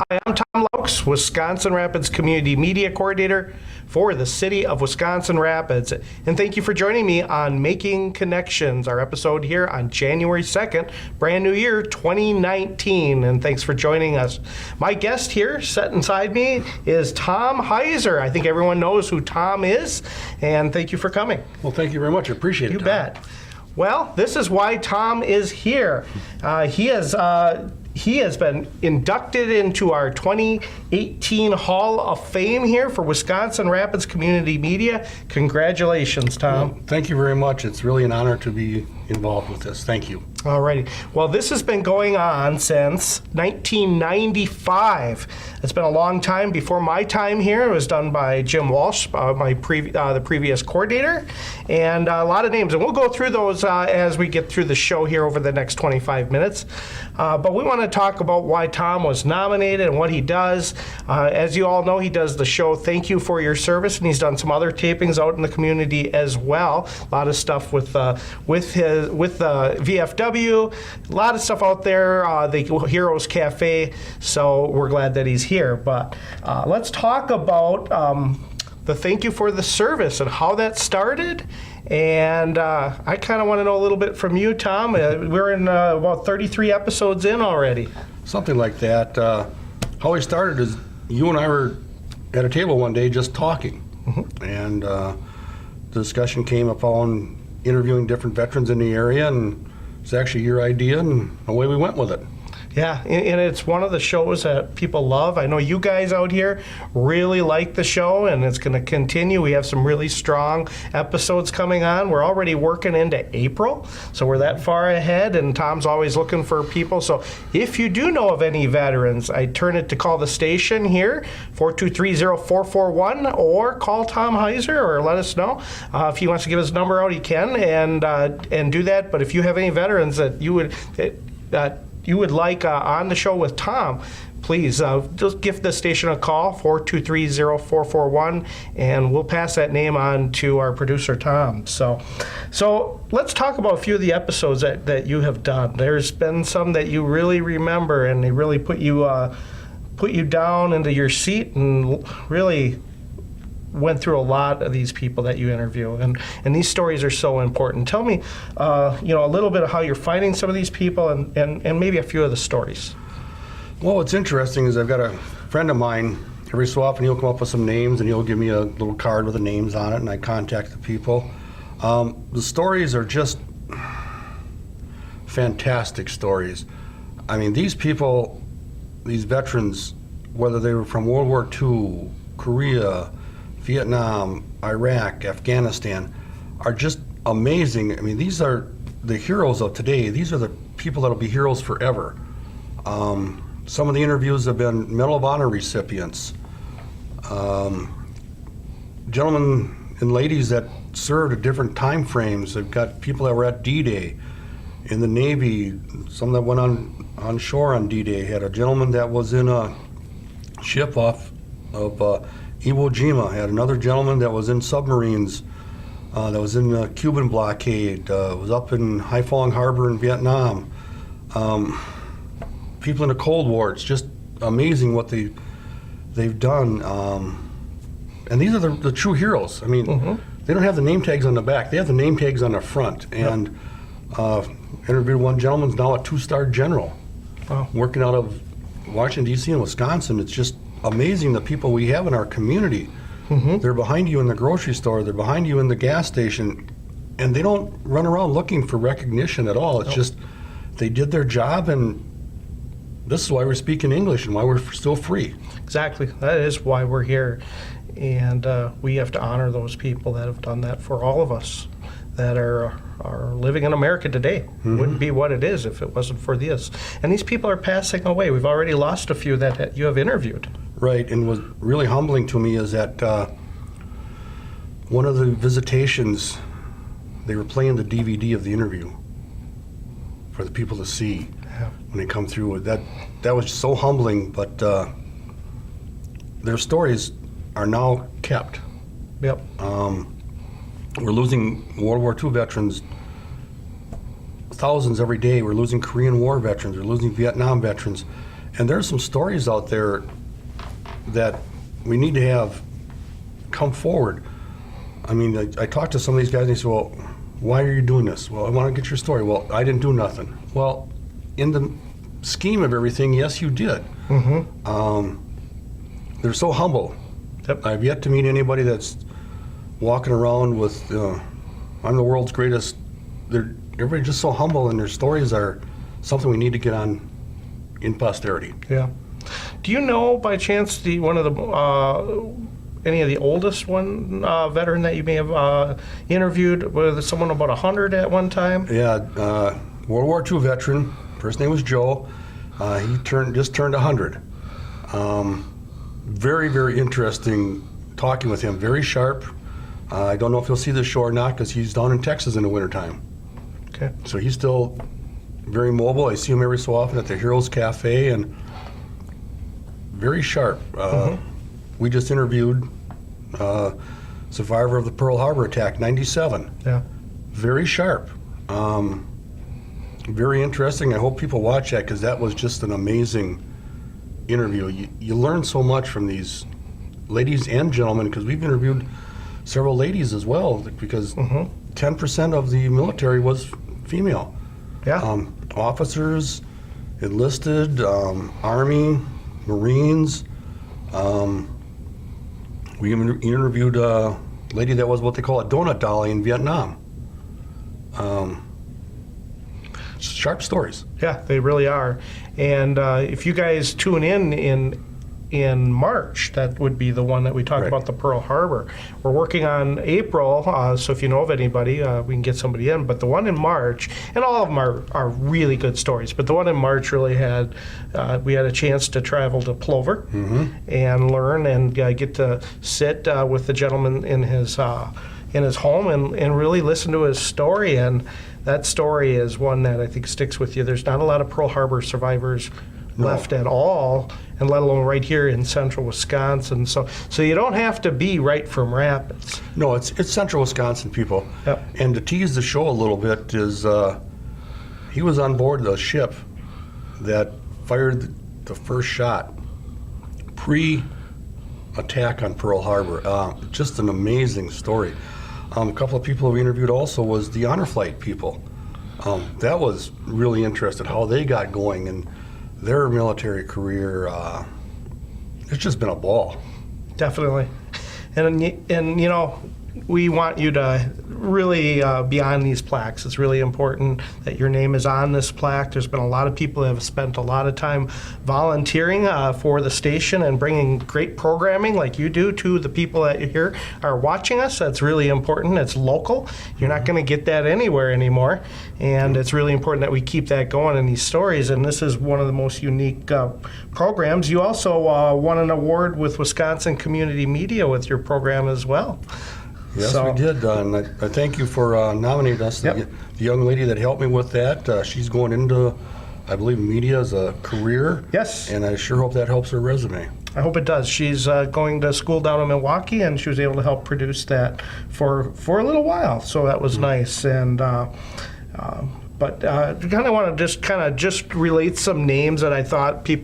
Hi, I'm Tom Loucks, Wisconsin Rapids Community Media Coordinator for the City of Wisconsin Rapids. And thank you for joining me on Making Connections, our episode here on January 2nd, brand new year 2019. And thanks for joining us. My guest here, sitting beside me, is Tom Heiser. I think everyone knows who Tom is. And thank you for coming. Well, thank you very much. I appreciate it, You bet. Well, this is why Tom is here. He has been inducted into our 2018 Hall of Fame here for Wisconsin Rapids Community Media. Congratulations, Tom. Well, thank you very much. It's really an honor to be involved with this. Thank you. All righty. Well, this has been going on since 1995. It's been a long time. Before my time here, it was done by Jim Walsh, the previous coordinator, and a lot of names. And we'll go through those as we get through the show here over the next 25 minutes. But we want to talk about why Tom was nominated and what he does. As you all know, he does the show Thank You for Your Service, and he's done some other tapings out in the community as well. A lot of stuff with the VFW. A lot of stuff out there, the Heroes Cafe, so we're glad that he's here. But let's talk about the Thank You for the Service and how that started. And I kind of want to know a little bit from you, Tom. We're in about 33 episodes in already. Something like that. How we started is you and I were at a table one day just talking. Mm-hmm. And the discussion came upon interviewing different veterans in the area, and it's actually your idea, and away we went with it. Yeah, and it's one of the shows that people love. I know you guys out here really like the show, and it's going to continue. We have some really strong episodes coming on. We're already working into April, so we're that far ahead, and Tom's always looking for people. So if you do know of any veterans, I turn it to call the station here, 423-0441, or call Tom Heiser or let us know. If he wants to give his number out, he can, and do that. But if you have any veterans that you would like on the show with Tom, please just give the station a call, 423-0441, and we'll pass that name on to our producer, Tom. So let's talk about a few of the episodes that you have done. There's been some that you really remember, and they really put you down into your seat and really went through a lot of these people that you interview, and these stories are so important. Tell me, a little bit of how you're finding some of these people, and maybe a few of the stories. Well, what's interesting is I've got a friend of mine. Every so often he'll come up with some names, and he'll give me a little card with the names on it, and I contact the people. The stories are just fantastic stories. I mean, these people, these veterans, whether they were from World War II, Korea, Vietnam, Iraq, Afghanistan, are just amazing. I mean, these are the heroes of today. These are the people that will be heroes forever. Some of the interviews have been Medal of Honor recipients, gentlemen and ladies that served at different time frames. They've got people that were at D-Day in the Navy, some that went on shore on D-Day. Had a gentleman that was in a ship off of Iwo Jima. Had another gentleman that was in submarines, that was in the Cuban blockade, was up in Haiphong Harbor in Vietnam. People in the Cold War. It's just amazing what they've done. And these are the true heroes. I mean, mm-hmm. They don't have the name tags on the back. They have the name tags on the front. And interviewed one gentleman's now a 2-star general, working out of Washington, D.C. and Wisconsin. It's just amazing the people we have in our community. Mm-hmm. They're behind you in the grocery store, they're behind you in the gas station, and they don't run around looking for recognition at all. It's just they did their job, and this is why we're speaking English and why we're still free. Exactly. That is why we're here, and we have to honor those people that have done that for all of us that are living in America today. Mm-hmm. Wouldn't be what it is if it wasn't for this. And these people are passing away. We've already lost a few that you have interviewed. Right, and what's really humbling to me is that one of the visitations, they were playing the DVD of the interview for the people to see when they come through. That was so humbling, but their stories are now kept. Yep. We're losing World War II veterans, thousands every day. We're losing Korean War veterans. We're losing Vietnam veterans. And there's some stories out there that we need to have come forward. I mean, I talked to some of these guys and they said, well, why are you doing this? Well, I want to get your story. Well, I didn't do nothing. Well, in the scheme of everything, yes, you did. They're so humble. Yep. I've yet to meet anybody that's walking around with, I'm the world's greatest. Everybody's just so humble, and their stories are something we need to get on in posterity. Yeah. Do you know by chance any of the oldest veteran that you may have interviewed? Was someone about 100 at one time? Yeah, World War II veteran. First name was Joe. He just turned 100. Very, very interesting talking with him. Very sharp. I don't know if he'll see this show or not because he's down in Texas in the wintertime. Okay. So he's still very mobile. I see him every so often at the Heroes Cafe, and very sharp. We just interviewed survivor of the Pearl Harbor attack, 97. Yeah. Very sharp. Very interesting. I hope people watch that because that was just an amazing interview. You learn so much from these ladies and gentlemen, because we've interviewed several ladies as well, because 10% of the military was female. Yeah. Officers, enlisted, Army, Marines. We even interviewed a lady that was what they call a donut dolly in Vietnam. Sharp stories. Yeah, they really are. And if you guys tune in March, that would be the one that we talked Right. about, the Pearl Harbor. We're working on April, so if you know of anybody, we can get somebody in. But the one in March, and all of them are really good stories, but the one in March really had, we had a chance to travel to Plover and learn and get to sit with the gentleman in his home and really listen to his story. And that story is one that I think sticks with you. There's not a lot of Pearl Harbor survivors left at all, and let alone right here in central Wisconsin. So you don't have to be right from Rapids. No, it's central Wisconsin people. Yep. And to tease the show a little bit is he was on board the ship that fired the first shot pre-attack on Pearl Harbor. Just an amazing story. A couple of people we interviewed also was the honor flight people. That was really interesting how they got going and their military career. It's just been a ball. Definitely. And you know, we want you to really be on these plaques. It's really important that your name is on this plaque. There's been a lot of people that have spent a lot of time volunteering for the station and bringing great programming like you do to the people that here are watching us. That's really important. It's local. You're not going to get that anywhere anymore. And it's really important that we keep that going in these stories. And this is one of the most unique programs. You also won an award with Wisconsin Community Media with your program as well. Yes, we did, and I thank you for nominating us. Yep. The young lady that helped me with that, she's going into, I believe, media as a career. Yes. And I sure hope that helps her resume. I hope it does. She's going to school down in Milwaukee, and she was able to help produce that for a little while. So that was nice. And but kind of want to just relate some names that I thought you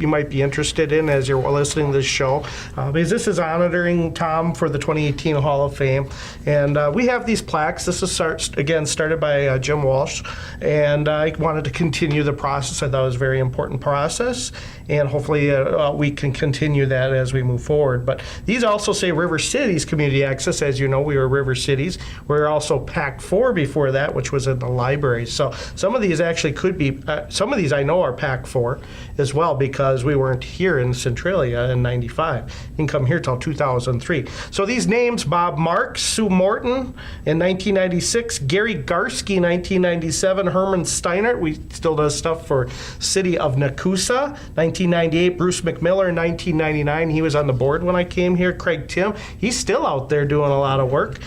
might be interested in as you're listening to this show, because this is honoring Tom for the 2018 Hall of Fame, and we have these plaques. This is started by Jim Walsh, and I wanted to continue the process. I thought it was a very important process, and hopefully we can continue that as we move forward. But these also say River Cities Community Access. As you know, we were River Cities. We were also PAC 4 before that, which was in the library. So some of these actually could be, some of these I know are PAC 4 as well, because we weren't here in Centralia in 95. Didn't come here till 2003. So these names: Bob Marks, Sue Morton in 1996, Gary Garsky 1997, Herman Steinert, we still does stuff for City of Nakusa, 1998, Bruce McMiller in 1999, he was on the board when I came here, Craig Tim, he's still out there doing a lot of work,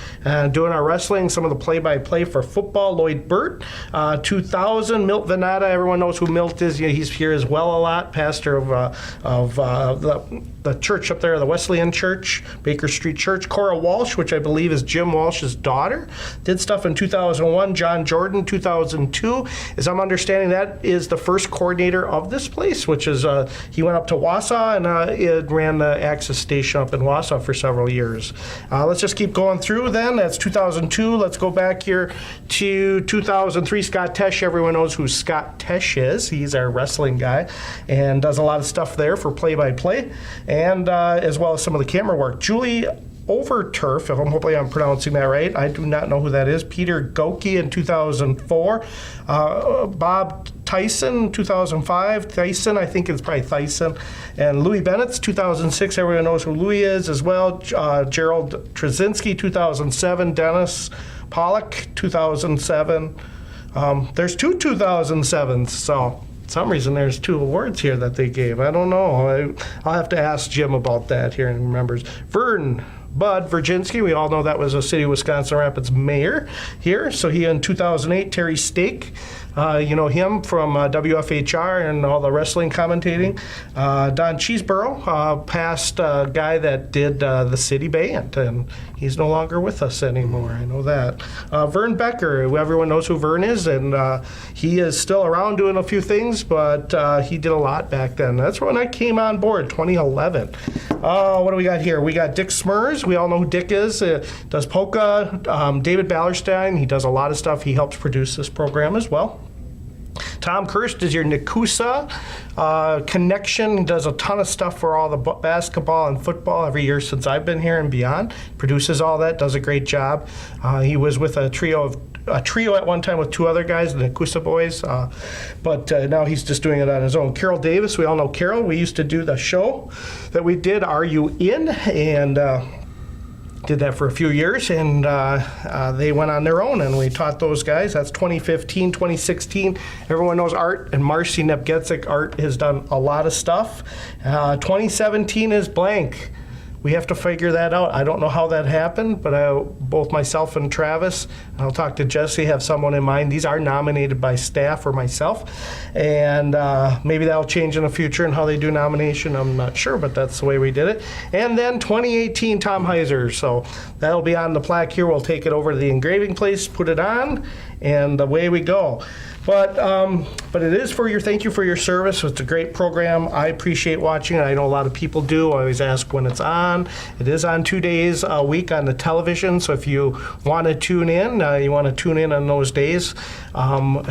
doing our wrestling, some of the play-by-play for football, Lloyd Burt, 2000, Milt Venata. Everyone knows who Milt is. He's here as well a lot. Pastor of the church up there, the Wesleyan Church, Baker Street Church. Cora Walsh, which I believe is Jim Walsh's daughter, did stuff in 2001. John Jordan, 2002. As I'm understanding, that is the first coordinator of this place, which is, he went up to Wausau and ran the access station up in Wausau for several years. Let's just keep going through then. That's 2002. Let's go back here to 2003. Scott Tesh. Everyone knows who Scott Tesh is. He's our wrestling guy and does a lot of stuff there for play-by-play, and as well as some of the camera work. Julie Overturf, hopefully I'm pronouncing that right. I do not know who that is. Peter Goki in 2004. Bob Tyson, 2005. Tyson, I think it's probably Tyson. And Louis Bennett's 2006. Everyone knows who Louis is as well. Gerald Trzynski, 2007. Dennis Pollock, 2007. There's two 2007s, so for some reason there's two awards here that they gave. I don't know. I'll have to ask Jim about that here and remembers. Bud Virginski, we all know that was a City of Wisconsin Rapids mayor here. So he in 2008, Terry Stake, you know him from WFHR and all the wrestling commentating. Don Cheeseborough, past guy that did the city band, and he's no longer with us anymore. I know that. Vern Becker, everyone knows who Vern is, and he is still around doing a few things, but he did a lot back then. That's when I came on board, 2011. What do we got here? We got Dick Smurs. We all know who Dick is. Does polka. David Ballerstein. He does a lot of stuff. He helps produce this program as well. Tom Kirst is your Nakusa connection. He does a ton of stuff for all the basketball and football every year since I've been here and beyond. Produces all that. Does a great job. He was with a trio at one time with two other guys, the Nakusa boys, but now he's just doing it on his own. Carol Davis, we all know Carol. We used to do the show that we did, Are You In? And did that for a few years, and they went on their own, and we taught those guys. That's 2015, 2016. Everyone knows Art and Marcy Nepgetzik. Art has done a lot of stuff. 2017 is blank. We have to figure that out. I don't know how that happened, but both myself and Travis, and I'll talk to Jesse, have someone in mind. These are nominated by staff or myself, and maybe that'll change in the future and how they do nomination. I'm not sure, but that's the way we did it. And then 2018, Tom Heiser. So that'll be on the plaque here. We'll take it over to the engraving place, put it on, and away we go. But it is thank you for your service. It's a great program. I appreciate watching it. I know a lot of people do. I always ask when it's on. It is on 2 days a week on the television. So if you want to tune in, on those days.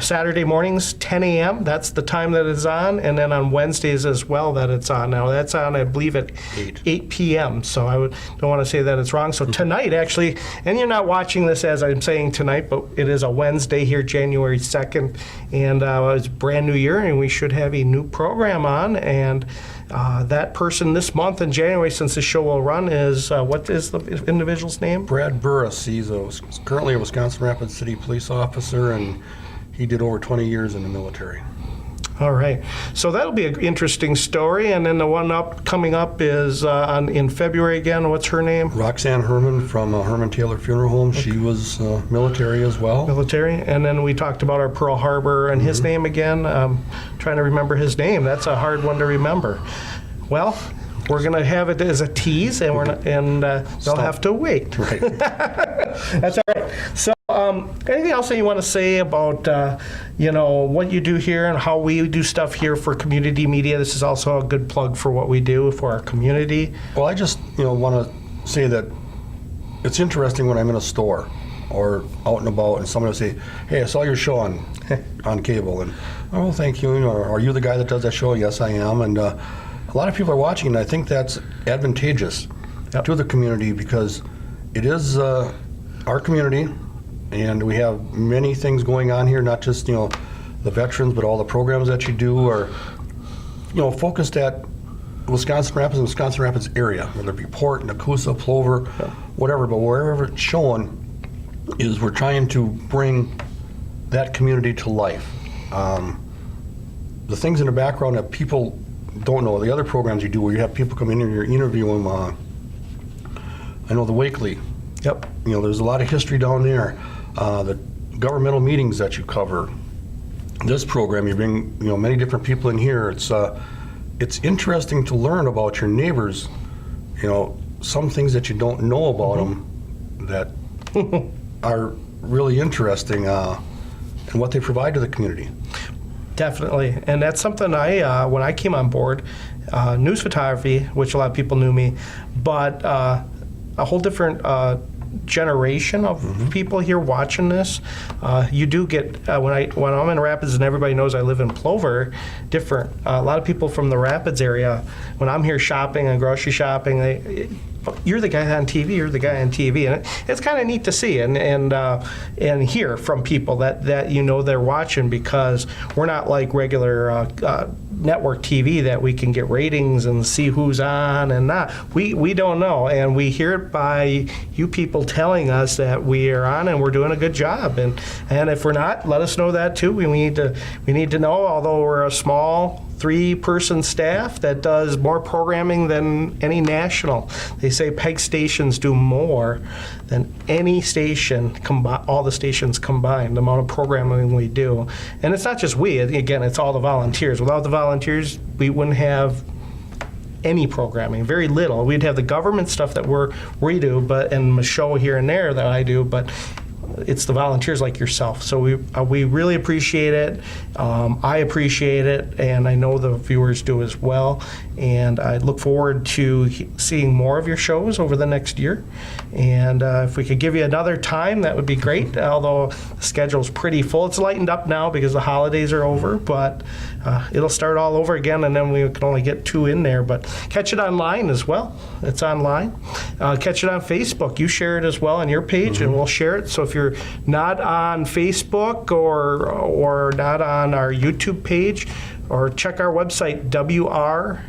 Saturday mornings, 10 a.m. That's the time that it's on. And then on Wednesdays as well that it's on. Now that's on, I believe, at 8 p.m. So don't want to say that it's wrong. So tonight, actually, and you're not watching this as I'm saying tonight, but it is a Wednesday here, January 2nd. And it's a brand new year, and we should have a new program on. And that person this month in January, since the show will run, is what is the individual's name? Brad Burris. He's currently a Wisconsin Rapids City police officer, and he did over 20 years in the military. All right. So that'll be an interesting story. And then the one coming up is in February again. What's her name? Roxanne Herman from Herman Taylor Funeral Home. Okay. She was military as well. Military. And then we talked about our Pearl Harbor and his name again. Trying to remember his name. That's a hard one to remember. Well, we're going to have it as a tease, and they'll have to wait. Right. That's all right. So anything else that you want to say about what you do here and how we do stuff here for community media? This is also a good plug for what we do for our community. Well, I just want to say that it's interesting when I'm in a store or out and about, and somebody will say, "Hey, I saw your show on cable," and "Oh, thank you." Are you the guy that does that show? Yes, I am. And a lot of people are watching, and I think that's advantageous to the community because it is our community, and we have many things going on here, not just the veterans, but all the programs that you do are focused at Wisconsin Rapids and Wisconsin Rapids area, whether it be Port, Nakusa, Plover, whatever, but wherever it's showing is we're trying to bring that community to life. The things in the background that people don't know, the other programs you do where you have people come in and you're interviewing them, I know the Wakely. Yep. There's a lot of history down there. The governmental meetings that you cover, this program, you bring many different people in here. It's interesting to learn about your neighbors. Some things that you don't know about them that are really interesting, and what they provide to the community. Definitely, and that's something when I came on board, news photography, which a lot of people knew me, but a whole different generation of people here watching this. You do get when I'm in Rapids, and everybody knows I live in Plover. Different. A lot of people from the Rapids area, when I'm here shopping and grocery shopping, you're the guy on TV. You're the guy on TV, and it's kind of neat to see and hear from people that they're watching, because we're not like regular network TV that we can get ratings and see who's on and not. We don't know, and we hear it by you people telling us that we are on and we're doing a good job. And if we're not, let us know that too. We need to know. Although we're a small 3-person staff that does more programming than any national. They say PEG stations do more than any station, all the stations combined, the amount of programming we do. And it's not just we, again, it's all the volunteers. Without the volunteers, we wouldn't have any programming, very little. We'd have the government stuff that we do, and a show here and there that I do, but it's the volunteers like yourself. So we really appreciate it. I appreciate it, and I know the viewers do as well. And I look forward to seeing more of your shows over the next year. And if we could give you another time, that would be great. Although the schedule's pretty full. It's lightened up now because the holidays are over, but it'll start all over again, and then we can only get 2 in there. But catch it online as well. It's online. Catch it on Facebook. You share it as well on your page, and we'll share it. So if you're not on Facebook or not on our YouTube page, or check our website, wr-cm.org,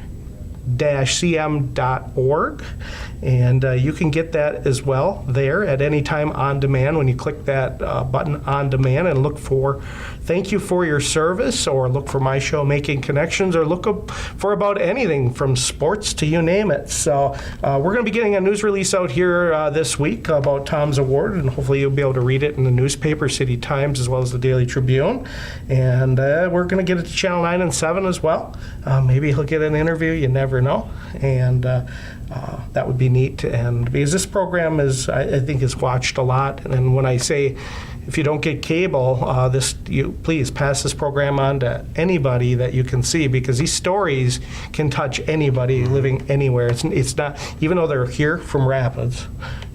and you can get that as well there at any time on demand when you click that button on demand and look for thank you for your service, or look for my show Making Connections, or look up for about anything from sports to you name it. So we're going to be getting a news release out here this week about Tom's award, and hopefully you'll be able to read it in the newspaper, City Times, as well as the Daily Tribune. And we're going to get it to Channel 9 and 7 as well. Maybe he'll get an interview. You never know. And that would be neat. And because this program I think is watched a lot. And when I say, if you don't get cable, please pass this program on to anybody that you can see, because these stories can touch anybody living anywhere. It's not, even though they're here from Rapids,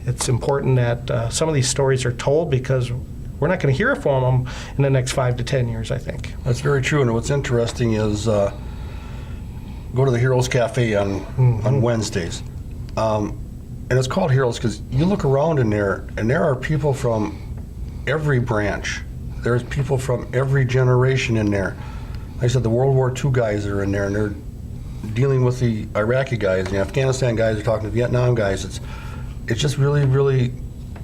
it's important that some of these stories are told, because we're not going to hear from them in the next 5 to 10 years, I think. That's very true. And what's interesting is go to the Heroes Cafe on Wednesdays. And it's called Heroes because you look around in there, and there are people from every branch. There's people from every generation in there. Like I said, the World War II guys are in there, and they're dealing with the Iraqi guys, the Afghanistan guys are talking to the Vietnam guys. It's just really, really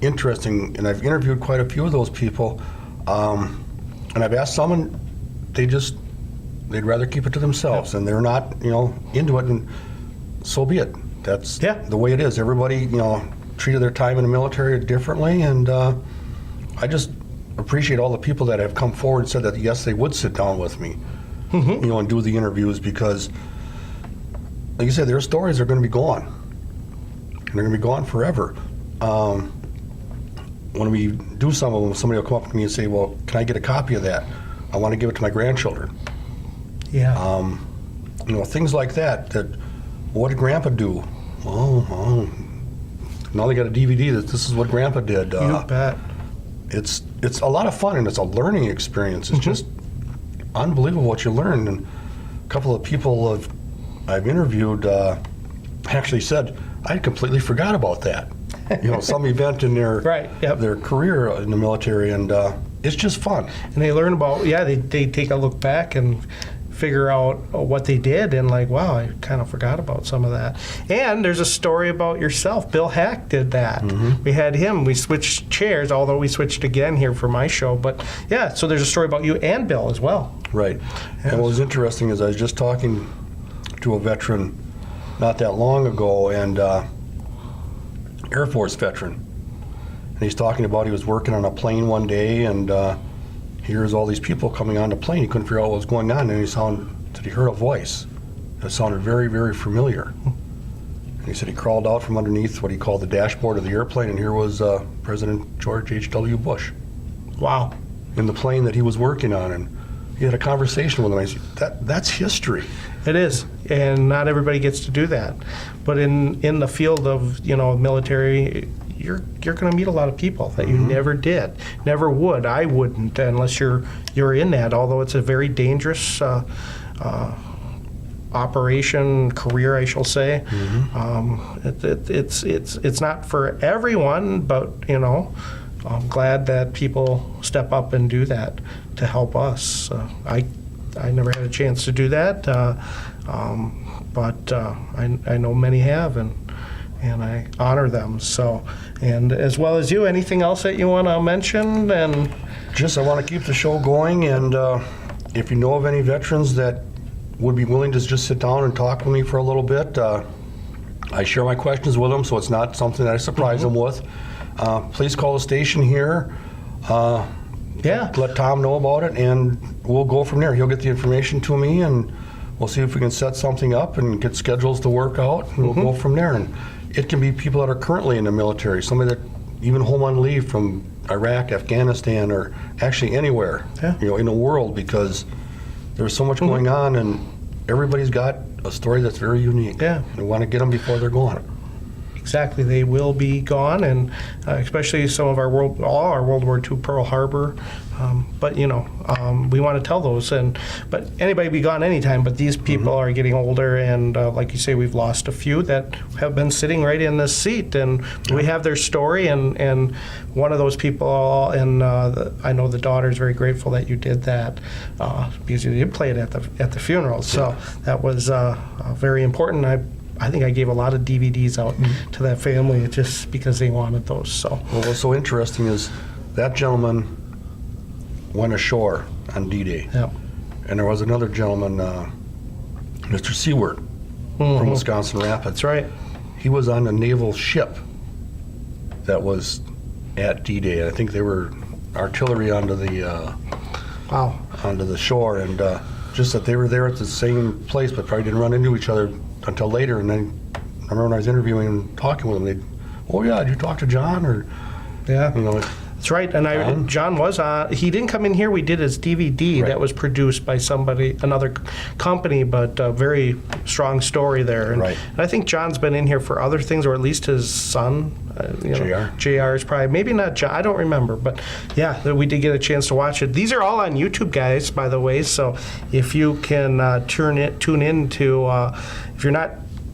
interesting, and I've interviewed quite a few of those people, and I've asked some, and they'd rather keep it to themselves, and they're not, into it, and so be it. That's the way it is. Everybody, treated their time in the military differently, and I just appreciate all the people that have come forward and said that, yes, they would sit down with me, and do the interviews, because, like you said, their stories are going to be gone, and they're going to be gone forever. When we do some of them, somebody will come up to me and say, well, can I get a copy of that? I want to give it to my grandchildren. Yeah. Things like that, what did Grandpa do? Oh, now they got a DVD that this is what Grandpa did. You bet. It's a lot of fun, and it's a learning experience. It's just unbelievable what you learn. And a couple of people I've interviewed actually said, I completely forgot about that. Some event in their their career in the military, and it's just fun. And they learn about, they take a look back and figure out what they did, and like, wow, I kind of forgot about some of that. And there's a story about yourself. Bill Hack did that. We had him. We switched chairs, although we switched again here for my show. But so there's a story about you and Bill as well. Right. Yes. And what was interesting is I was just talking to a veteran not that long ago, and Air Force veteran. And he's talking about he was working on a plane one day, and hears all these people coming on the plane. He couldn't figure out what was going on, and he heard a voice that sounded very, very familiar. And he said he crawled out from underneath what he called the dashboard of the airplane, and here was President George H.W. Bush. Wow. In the plane that he was working on, and he had a conversation with him. I said, that's history. It is, and not everybody gets to do that. But in the field of military, you're going to meet a lot of people that you never did, never would. I wouldn't unless you're in that. Although it's a very dangerous operation, career, I shall say. It's not for everyone, but I'm glad that people step up and do that to help us. I never had a chance to do that, but I know many have, and I honor them. So, and as well as you, anything else that you want to mention? And just I want to keep the show going, and if you know of any veterans that would be willing to just sit down and talk with me for a little bit, I share my questions with them, so it's not something that I surprise them with. Please call the station here. Let Tom know about it, and we'll go from there. He'll get the information to me, and we'll see if we can set something up and get schedules to work out, and we'll go from there. And it can be people that are currently in the military, somebody that even home on leave from Iraq, Afghanistan, or actually anywhere, in the world, because there's so much going on, and everybody's got a story that's very unique. Yeah. We want to get them before they're gone. Exactly, they will be gone, and especially some of all our World War II, Pearl Harbor. But we want to tell those. But anybody be gone anytime. But these people are getting older, and like you say, we've lost a few that have been sitting right in this seat, and we have their story. And one of those people, and I know the daughter is very grateful that you did that because you did play it at the funeral. So that was very important. I think I gave a lot of DVDs out to that family just because they wanted those. So. Well, what's so interesting is that gentleman went ashore on D-Day. Yep. And there was another gentleman, Mr. Seward, from Wisconsin Rapids. That's right. He was on a naval ship that was at D-Day. I think they were artillery onto the onto the shore, and just that they were there at the same place, but probably didn't run into each other until later. And then I remember when I was interviewing and talking with them, did you talk to John? Or That's right, and John was on. He didn't come in here. We did his DVD that was produced by another company, but a very strong story there. And I think John's been in here for other things, or at least his son. JR is probably, maybe not John, I don't remember, but we did get a chance to watch it. These are all on YouTube, guys, by the way, so if you can tune in to, if you're not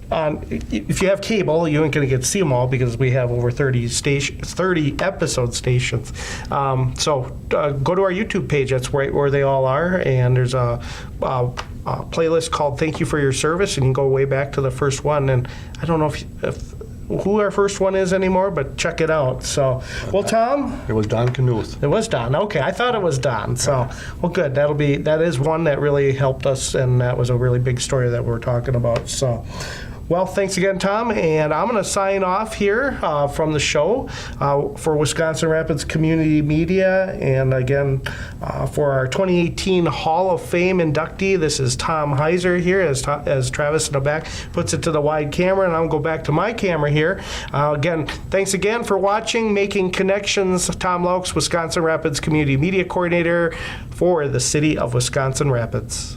if you have cable, you ain't going to get to see them all because we have over 30 episode stations. So go to our YouTube page. That's right where they all are. And there's a playlist called "Thank You for Your Service," and you can go way back to the first one. And I don't know if who our first one is anymore, but check it out. So, well, Tom? It was Don Knuth. It was Don. Okay, I thought it was Don. So, well, good. That is one that really helped us, and that was a really big story that we're talking about. So, well, thanks again, Tom, and I'm going to sign off here from the show for Wisconsin Rapids Community Media, and again, for our 2018 Hall of Fame inductee, this is Tom Heiser here, as Travis in the back puts it to the wide camera, and I'll go back to my camera here. Again, thanks again for watching Making Connections. Tom Loucks, Wisconsin Rapids Community Media Coordinator for the City of Wisconsin Rapids.